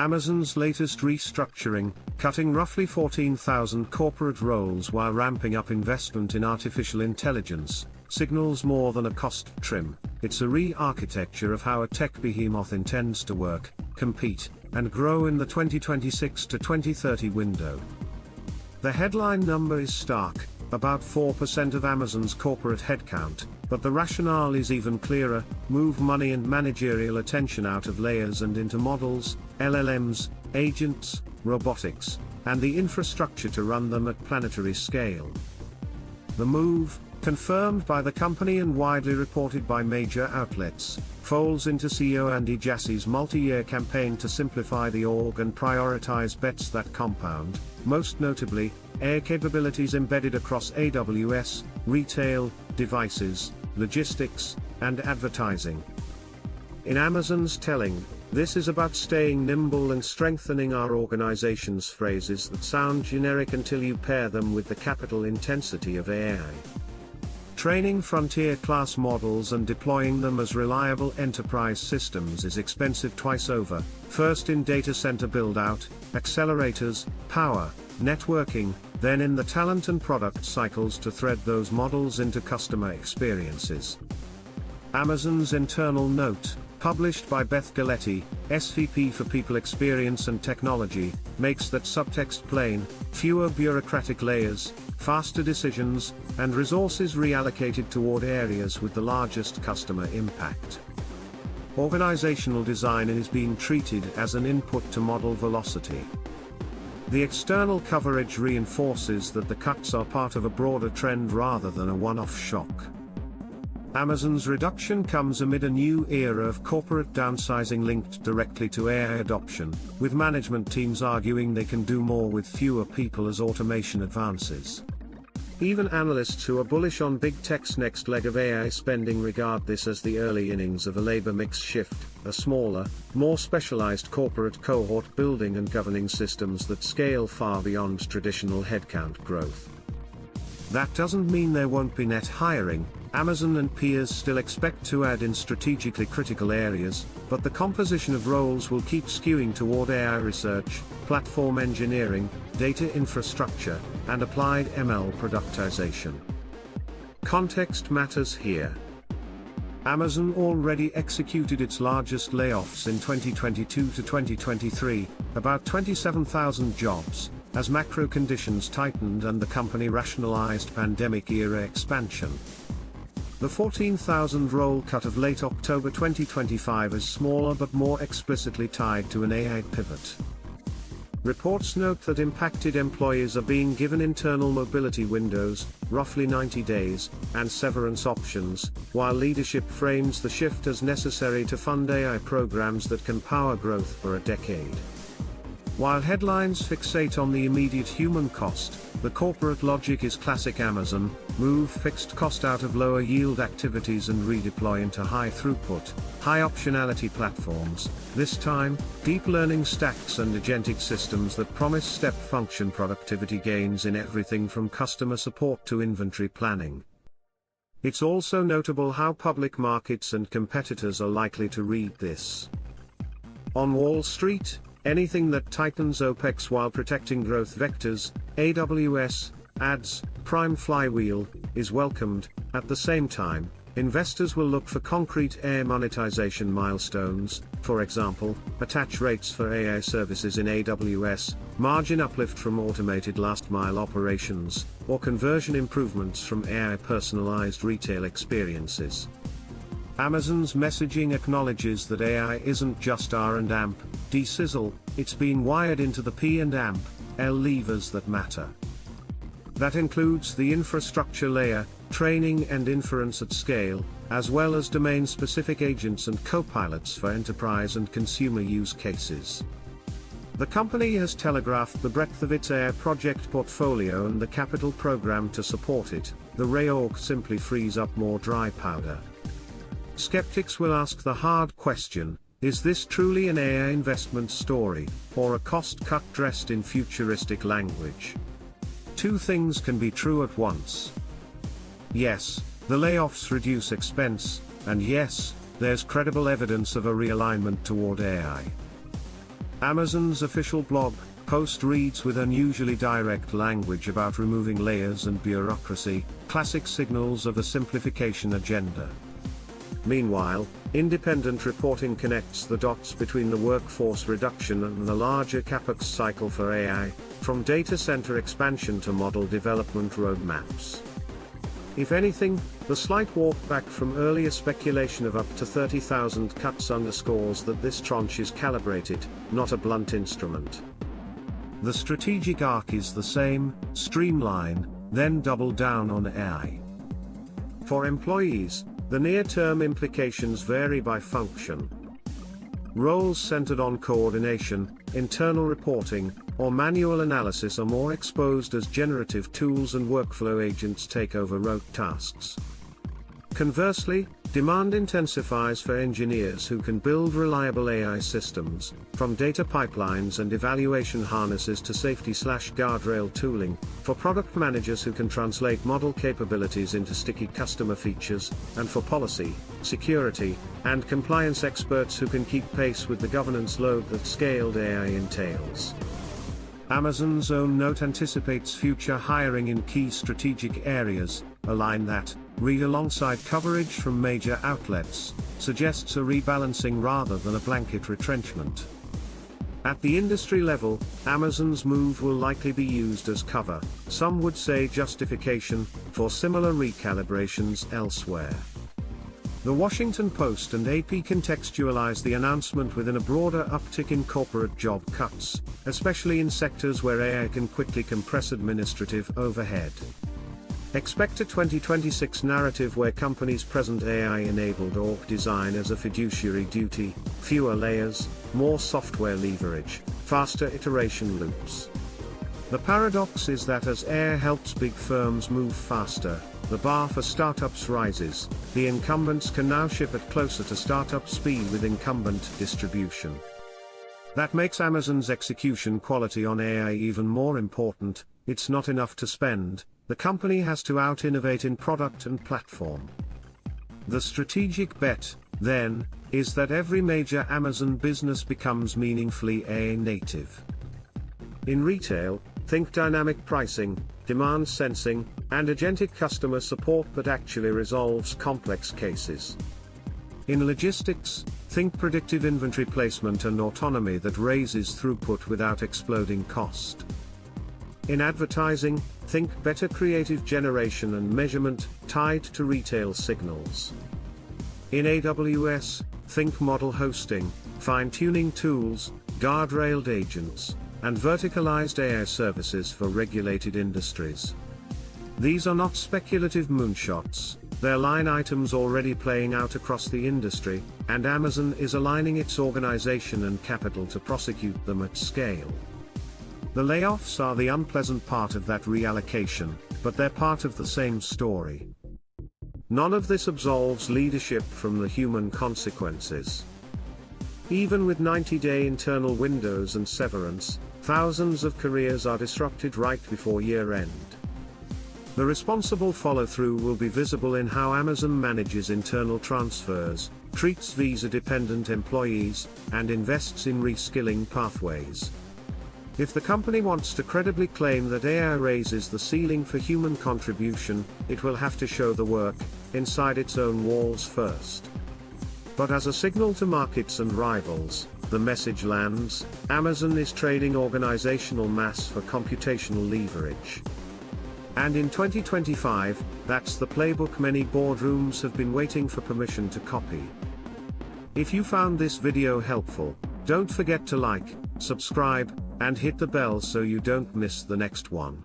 Amazon's latest restructuring, cutting roughly 14,000 corporate roles while ramping up investment in artificial intelligence, signals more than a cost trim. It's a re-architecture of how a tech behemoth intends to work, compete, and grow in the 2026 to 2030 window. The headline number is stark, about 4% of Amazon's corporate headcount, but the rationale is even clearer: move money and managerial attention out of layers and into models, LLMs, agents, robotics, and the infrastructure to run them at planetary scale. The move, confirmed by the company and widely reported by major outlets, folds into CEO Andy Jassy's multi-year campaign to simplify the org and prioritize bets that compound, most notably, AI capabilities embedded across AWS, retail, devices, logistics, and advertising. In Amazon's telling, this is about staying nimble and strengthening our organization's, phrases that sound generic until you pair them with the capital intensity of AI. Training frontier-class models and deploying them as reliable enterprise systems is expensive twice over, first in data center build-out, accelerators, power, networking, then in the talent and product cycles to thread those models into customer experiences. Amazon's internal note, published by Beth Galetti, SVP for People Experience and Technology, makes that subtext plain: fewer bureaucratic layers, faster decisions, and resources reallocated toward areas with the largest customer impact. Organizational design is being treated as an input to model velocity. The external coverage reinforces that the cuts are part of a broader trend rather than a one-off shock. Amazon's reduction comes amid a new era of corporate downsizing linked directly to AI adoption, with management teams arguing they can do more with fewer people as automation advances. Even analysts who are bullish on big tech's next leg of AI spending regard this as the early innings of a labor mix shift, a smaller, more specialized corporate cohort building and governing systems that scale far beyond traditional headcount growth. That doesn't mean there won't be net hiring. Amazon and peers still expect to add in strategically critical areas, but the composition of roles will keep skewing toward AI research, platform engineering, data infrastructure, and applied ML productization. Context matters here. Amazon already executed its largest layoffs in 2022 to 2023, about 27,000 jobs, as macro conditions tightened and the company rationalized pandemic-era expansion. The 14,000 role cut of late October 2025 is smaller but more explicitly tied to an AI pivot. Reports note that impacted employees are being given internal mobility windows, roughly 90 days, and severance options, while leadership frames the shift as necessary to fund AI programs that can power growth for a decade. While headlines fixate on the immediate human cost, the corporate logic is classic Amazon: move fixed cost out of lower yield activities and redeploy into high throughput, high optionality platforms, this time, deep learning stacks and agentic systems that promise step function productivity gains in everything from customer support to inventory planning. It's also notable how public markets and competitors are likely to read this. On Wall Street, anything that tightens OPEX while protecting growth vectors, AWS, ads, prime flywheel, is welcomed. At the same time, investors will look for concrete AI monetization milestones, for example, attach rates for AI services in AWS, margin uplift from automated last-mile operations, or conversion improvements from AI-personalized retail experiences. Amazon's messaging acknowledges that AI isn't just R and AMP, D-sizzle, it's being wired into the P and AMP, L levers that matter. That includes the infrastructure layer, training and inference at scale, as well as domain-specific agents and copilots for enterprise and consumer use cases. The company has telegraphed the breadth of its AI project portfolio and the capital program to support it. The reorg simply frees up more dry powder. Skeptics will ask the hard question: is this truly an AI investment story, or a cost cut dressed in futuristic language? Two things can be true at once. Yes, the layoffs reduce expense, and yes, there's credible evidence of a realignment toward AI. Amazon's official blog post reads with unusually direct language about removing layers and bureaucracy, classic signals of a simplification agenda. Meanwhile, independent reporting connects the dots between the workforce reduction and the larger CapEx cycle for AI, from data center expansion to model development roadmaps. If anything, the slight walk back from earlier speculation of up to 30,000 cuts underscores that this tranche is calibrated, not a blunt instrument. The strategic arc is the same: streamline, then double down on AI. For employees, the near-term implications vary by function. Roles centered on coordination, internal reporting, or manual analysis are more exposed as generative tools and workflow agents take over rote tasks. Conversely, demand intensifies for engineers who can build reliable AI systems, from data pipelines and evaluation harnesses to safety/guardrail tooling, for product managers who can translate model capabilities into sticky customer features, and for policy, security, and compliance experts who can keep pace with the governance load that scaled AI entails. Amazon's own note anticipates future hiring in key strategic areas. A line that, read alongside coverage from major outlets, suggests a rebalancing rather than a blanket retrenchment. At the industry level, Amazon's move will likely be used as cover, some would say justification, for similar recalibrations elsewhere. The Washington Post and AP contextualize the announcement within a broader uptick in corporate job cuts, especially in sectors where AI can quickly compress administrative overhead. Expect a 2026 narrative where companies present AI-enabled org design as a fiduciary duty: fewer layers, more software leverage, faster iteration loops. The paradox is that as AI helps big firms move faster, the bar for startups rises. The incumbents can now ship at closer to startup speed with incumbent distribution. That makes Amazon's execution quality on AI even more important. It's not enough to spend, the company has to out-innovate in product and platform. The strategic bet, then, is that every major Amazon business becomes meaningfully AI native. In retail, think dynamic pricing, demand sensing, and agentic customer support that actually resolves complex cases. In logistics, think predictive inventory placement and autonomy that raises throughput without exploding cost. In advertising, think better creative generation and measurement, tied to retail signals. In AWS, think model hosting, fine-tuning tools, guardrailed agents, and verticalized AI services for regulated industries. These are not speculative moonshots, they're line items already playing out across the industry, and Amazon is aligning its organization and capital to prosecute them at scale. The layoffs are the unpleasant part of that reallocation, but they're part of the same story. None of this absolves leadership from the human consequences. Even with 90-day internal windows and severance, thousands of careers are disrupted right before year-end. The responsible follow-through will be visible in how Amazon manages internal transfers, treats visa-dependent employees, and invests in reskilling pathways. If the company wants to credibly claim that AI raises the ceiling for human contribution, it will have to show the work inside its own walls first. But as a signal to markets and rivals, the message lands: Amazon is trading organizational mass for computational leverage. And in 2025, that's the playbook many boardrooms have been waiting for permission to copy. If you found this video helpful, don't forget to like, subscribe, and hit the bell so you don't miss the next one.